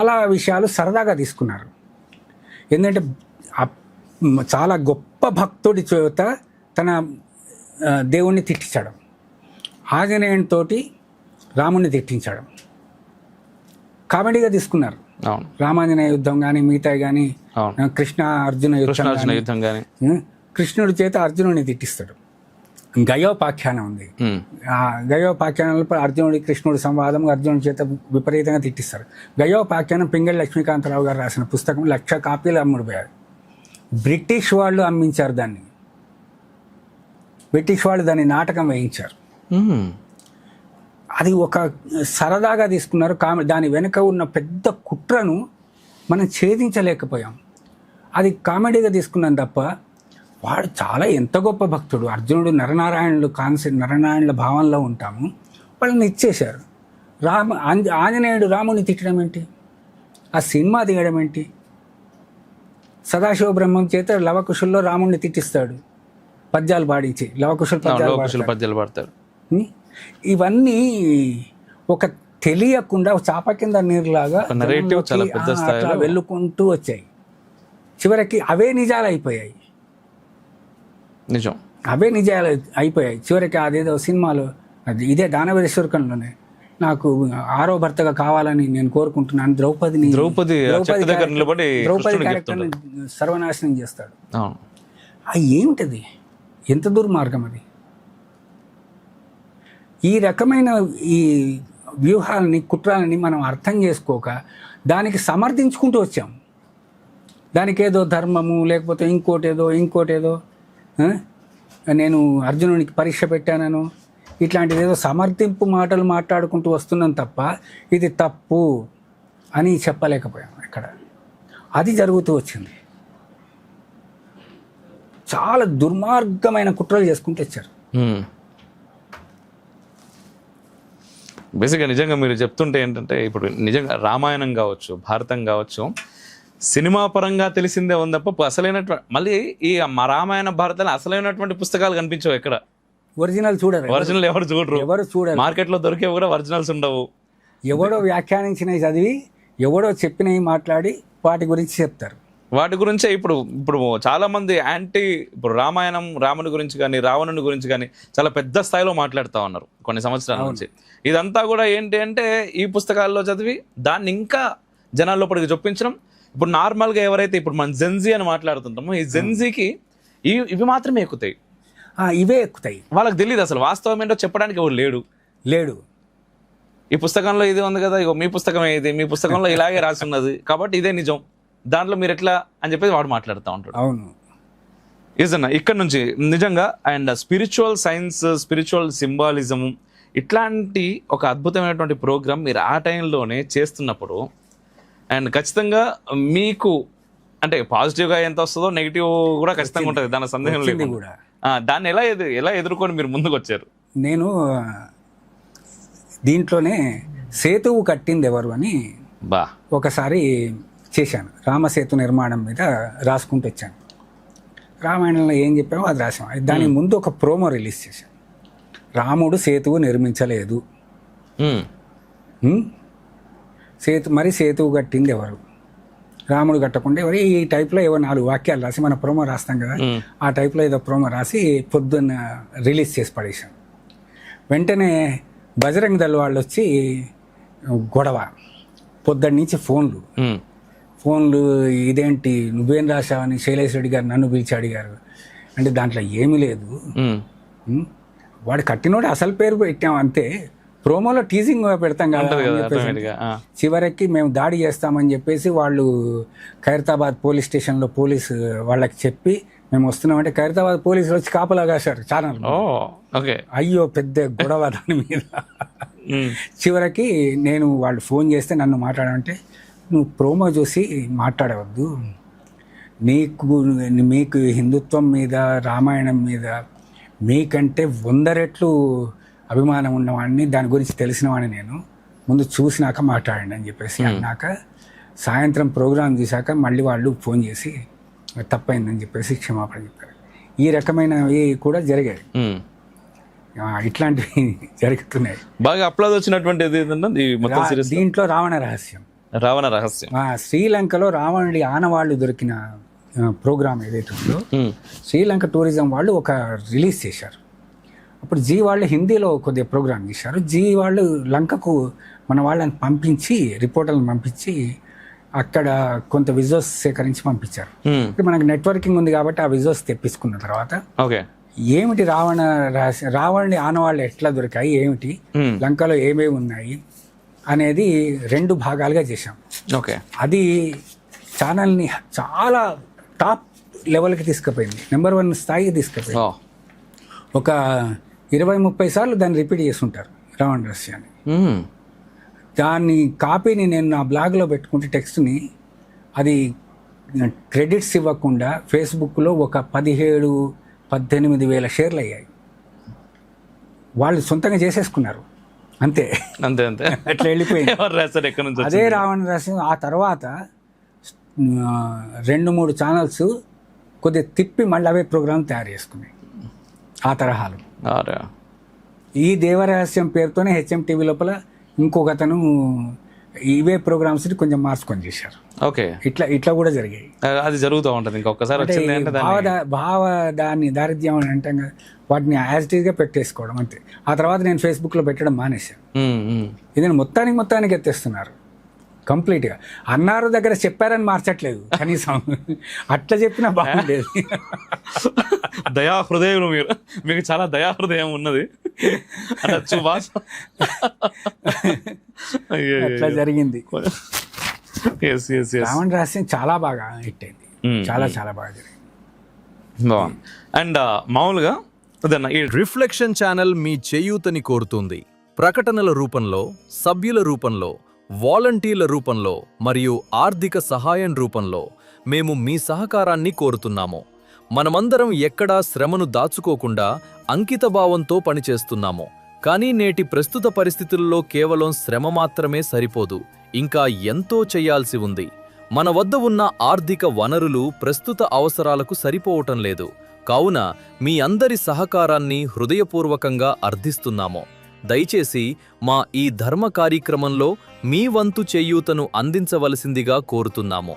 చాలా విషయాలు సరదాగా తీసుకున్నారు. ఎందుకంటే చాలా గొప్ప భక్తుడి చేత తన దేవుణ్ణి తిట్టించడం, ఆంజనేయునితో రాముణ్ణి తిట్టించడం కామెడీగా తీసుకున్నారు. రామాంజనేయ యుద్ధం కానీ మిగతా కానీ కృష్ణ అర్జున యుద్ధం కానీ కృష్ణుడి చేత అర్జునుడిని తిట్టిస్తాడు. గయోపాఖ్యానం ఉంది. ఆ గయోపాఖ్యానంలో అర్జునుడి కృష్ణుడి సంవాదం అర్జునుడి చేత విపరీతంగా తిట్టిస్తారు. గయోపాఖ్యానం పింగళి లక్ష్మీకాంతరావు గారు రాసిన పుస్తకం 1,00,000 కాపీలు అమ్ముడుపోయారు. బ్రిటిష్ వాళ్ళు అమ్మించారు దాన్ని. బ్రిటిష్ వాళ్ళు దాన్ని నాటకం వేయించారు. అది ఒక సరదాగా తీసుకున్నారు. దాని వెనుక ఉన్న పెద్ద కుట్రను మనం ఛేదించలేకపోయాం. అది కామెడీగా తీసుకున్నాం తప్ప వాడు చాలా ఎంత గొప్ప భక్తుడు. అర్జునుడు నరనారాయణుల భావంలో ఉంటాము, వాళ్ళని ఇచ్చేశారు. ఆంజనేయుడు రాముని తిట్టడం ఏంటి, ఆ సినిమా తీయడం ఏంటి? సదాశివ బ్రహ్మం చేత లవకుశుల్లో రాముడిని తిట్టిస్తాడు, పద్యాలు పాడించి లవకుశులు పద్యాలు పాడతాడు. ఇవన్నీ ఒక తెలియకుండా చాప కింద నీరులాగా అట్లా వెళ్ళుకుంటూ వచ్చాయి. చివరికి అవే నిజాలు అయిపోయాయి. అవే నిజాలు అయిపోయాయి. చివరికి అదేదో సినిమాలో ఇదే దానవేశ్వరకంలోనే నాకు 6వ భర్తగా కావాలని నేను కోరుకుంటున్నాను, ద్రౌపది క్యారెక్టర్ని సర్వనాశనం చేస్తాడు. అది ఏమిటది? ఎంత దుర్మార్గం అది! ఈ రకమైన ఈ వ్యూహాలని కుట్రాలని మనం అర్థం చేసుకోక దానికి సమర్థించుకుంటూ వచ్చాం. దానికి ఏదో ధర్మము లేకపోతే ఇంకోటేదో నేను అర్జునునికి పరీక్ష పెట్టానను ఇట్లాంటిది ఏదో సమర్థింపు మాటలు మాట్లాడుకుంటూ వస్తున్నాం తప్ప ఇది తప్పు అని చెప్పలేకపోయాం. ఇక్కడ అది జరుగుతూ వచ్చింది. చాలా దుర్మార్గమైన కుట్రలు చేసుకుంటూ వచ్చారు. బేసిక్గా నిజంగా మీరు చెప్తుంటే ఏంటంటే ఇప్పుడు నిజంగా రామాయణం కావచ్చు, భారతం కావచ్చు, సినిమా పరంగా తెలిసిందే ఉంది తప్ప అసలైనటువంటి మళ్ళీ ఈ రామాయణ భారతాలు అసలైనటువంటి పుస్తకాలు కనిపించవు ఎక్కడ. ఒరిజినల్ ఎవరు చూడరు. మార్కెట్లో దొరికేవి కూడా ఒరిజినల్స్ ఉండవు. ఎవడో వ్యాఖ్యానించినవి చదివి ఎవడో చెప్పినవి మాట్లాడి వాటి గురించి చెప్తారు. వాటి గురించే ఇప్పుడు చాలా మంది ఇప్పుడు రాముని గురించి కానీ రావణుని గురించి కానీ చాలా పెద్ద స్థాయిలో మాట్లాడుతూ ఉన్నారు కొన్ని సంవత్సరాల నుంచి. ఇదంతా కూడా ఏంటి అంటే ఈ పుస్తకాల్లో చదివి దాన్ని ఇంకా జనాల లోపలికి చొప్పించడం. ఇప్పుడు నార్మల్గా ఎవరైతే ఇప్పుడు మనం జెన్జీ అని మాట్లాడుతుంటామో ఈ జెన్జీకి ఇవి మాత్రమే ఎక్కుతాయి, ఇవే ఎక్కుతాయి. వాళ్ళకి తెలియదు అసలు వాస్తవం ఏంటో చెప్పడానికి ఎవరు లేడు. ఈ పుస్తకంలో ఇది ఉంది కదా, ఇగో మీ పుస్తకం ఇది, మీ పుస్తకంలో ఇలాగే రాసి ఉన్నది కాబట్టి ఇదే నిజం, దాంట్లో మీరు ఎట్లా అని చెప్పేసి వాడు మాట్లాడుతూ ఉంటాడు. అవును, ఈజన్నా ఇక్కడ నుంచి నిజంగా and spiritual science, spiritual symbolism ఇట్లాంటి ఒక అద్భుతమైనటువంటి ప్రోగ్రామ్ మీరు ఆ టైంలోనే చేస్తున్నప్పుడు అండ్ ఖచ్చితంగా మీకు అంటే పాజిటివ్గా ఎంత వస్తుందో నెగిటివ్ కూడా ఖచ్చితంగా ఉంటుంది, దాని సందేహం లేదు కూడా. దాన్ని ఎలా ఎదుర్కొని మీరు ముందుకు వచ్చారు? నేను దీంట్లోనే సేతువు కట్టింది ఎవరు అని ఒకసారి చేశాను. రామసేతు నిర్మాణం మీద రాసుకుంటూ వచ్చాను. రామాయణంలో ఏం చెప్పామో అది రాసాం. దానికి ముందు ఒక ప్రోమో రిలీజ్ చేశాను. రాముడు సేతువు నిర్మించలేదు, సేతువు కట్టింది ఎవరు, రాముడు కట్టకుండా ఎవరు, ఈ టైప్లో ఏవో 4 వాక్యాలు రాసి మన ప్రోమో రాస్తాం కదా, ఆ టైప్లో ఏదో ప్రోమో రాసి పొద్దున్న రిలీజ్ చేసి పడేశాను. వెంటనే బజరంగ్ దళ్ వాళ్ళు వచ్చి గొడవ, పొద్దున్న నుంచి ఫోన్లు ఇదేంటి నువ్వేం రాశావని శైలేష్ రెడ్డి గారు నన్ను పిలిచి అడిగారు. అంటే దాంట్లో ఏమీ లేదు, వాడు కట్టినోడు అసలు పేరు పెట్టాం అంతే, ప్రోమోలో టీజింగ్ పెడతాం కదా. చివరికి మేము దాడి చేస్తామని చెప్పేసి వాళ్ళు ఖైరతాబాద్ పోలీస్ స్టేషన్లో పోలీసు వాళ్ళకి చెప్పి మేము వస్తున్నామంటే ఖైరతాబాద్ పోలీసులు వచ్చి కాపలా కాశారు ఛానల్. అయ్యో పెద్ద గొడవ దాని మీద. చివరికి వాళ్ళు ఫోన్ చేస్తే నన్ను మాట్లాడాలంటే నువ్వు ప్రోమో చూసి మాట్లాడవద్దు, మీకు హిందుత్వం మీద రామాయణం మీద మీకంటే 100 రెట్లు అభిమానం ఉన్నవాడిని, దాని గురించి తెలిసినవాడిని నేను, ముందు చూసినాక మాట్లాడండి అని చెప్పేసి అన్నాక సాయంత్రం ప్రోగ్రాం చూశాక మళ్ళీ వాళ్ళు ఫోన్ చేసి తప్పైందని చెప్పేసి క్షమాపణ చెప్పారు. ఈ రకమైనవి కూడా జరిగాయి, ఇట్లాంటివి జరుగుతున్నాయి. బాగా అప్లాజ్ వచ్చినటువంటి దీంట్లో రావణ రహస్యం రావణ రహస్యం. శ్రీలంకలో రావణుడి ఆనవాళ్ళు దొరికిన ప్రోగ్రామ్ ఏదైతే ఉందో శ్రీలంక టూరిజం వాళ్ళు ఒక రిలీజ్ చేశారు. అప్పుడు జీ వాళ్ళు హిందీలో కొద్దిగా ప్రోగ్రామ్ చేశారు. జీ వాళ్ళు లంకకు మన వాళ్ళని పంపించి రిపోర్టర్లను పంపించి అక్కడ కొంత విజువల్స్ సేకరించి పంపించారు. ఇప్పుడు మనకు నెట్వర్కింగ్ ఉంది కాబట్టి ఆ విజువల్స్ తెప్పించుకున్న తర్వాత ఓకే ఏమిటి రావణుడి ఆనవాళ్ళు ఎట్లా దొరికాయి, ఏమిటి లంకలో ఏమేమి ఉన్నాయి అనేది 2 భాగాలుగా చేశాం. ఓకే అది ఛానల్ని చాలా టాప్ లెవెల్కి తీసుకుపోయింది, నెంబర్ 1 స్థాయికి తీసుకుపోయింది. ఒక 20-30 సార్లు దాన్ని రిపీట్ చేస్తుంటారు రావణ రహస్యాన్ని. దాన్ని కాపీని నేను నా బ్లాగ్లో పెట్టుకుంటే టెక్స్ట్ని అది క్రెడిట్స్ ఇవ్వకుండా ఫేస్బుక్లో ఒక 17-18 వేల షేర్లు అయ్యాయి. వాళ్ళు సొంతంగా చేసేసుకున్నారు, అంతే అంతే అంతే అట్లా వెళ్ళిపోయింది. అదే రావణ రహస్యం ఆ తర్వాత 2-3 ఛానల్స్ కొద్దిగా తిప్పి మళ్ళీ అవే ప్రోగ్రాం తయారు చేసుకున్నాయి ఆ తరహాలు. ఈ దేవరహస్యం పేరుతోనే హెచ్ఎం టీవీ లోపల ఇంకొక అతను ఇవే ప్రోగ్రామ్స్ కొంచెం మార్చుకొని చేశారు. ఓకే ఇట్లా కూడా జరిగాయి. అది జరుగుతూ ఉంటుంది. ఇంకొకసారి దాన్ని దారిద్ర్యం అని అంటాం కదా, వాటిని యాజ్ ఇట్ ఈస్గా పెట్టేసుకోవడం అంతే. ఆ తర్వాత నేను ఫేస్బుక్లో పెట్టడం మానేశాను. ఇది మొత్తానికి ఎత్తేస్తున్నారు కంప్లీట్గా. అన్నారు దగ్గర చెప్పారని మార్చట్లేదు కనీసం, అట్లా చెప్పినా బాగుండేది. దయా హృదయం మీకు చాలా దయా హృదయం ఉన్నది అట్లా జరిగింది. రావణ రహస్యం చాలా బాగా హిట్ అయింది, చాలా బాగా జరిగింది. అండ్ మామూలుగా రిఫ్లెక్షన్ ఛానల్ మీ చేయూతని కోరుతుంది. ప్రకటనల రూపంలో, సభ్యుల రూపంలో, వాలంటీర్ల రూపంలో మరియు ఆర్థిక సహాయం రూపంలో మేము మీ సహకారాన్ని కోరుతున్నాము. మనమందరం ఎక్కడా శ్రమను దాచుకోకుండా అంకితభావంతో పనిచేస్తున్నాము. కానీ నేటి ప్రస్తుత పరిస్థితుల్లో కేవలం శ్రమ మాత్రమే సరిపోదు, ఇంకా ఎంతో చేయాల్సి ఉంది. మన వద్ద ఉన్న ఆర్థిక వనరులు ప్రస్తుత అవసరాలకు సరిపోవటం లేదు. కావున మీ అందరి సహకారాన్ని హృదయపూర్వకంగా అర్థిస్తున్నాము. దయచేసి మా ఈ ధర్మ కార్యక్రమంలో మీ వంతు చేయూతను అందించవలసిందిగా కోరుతున్నాము.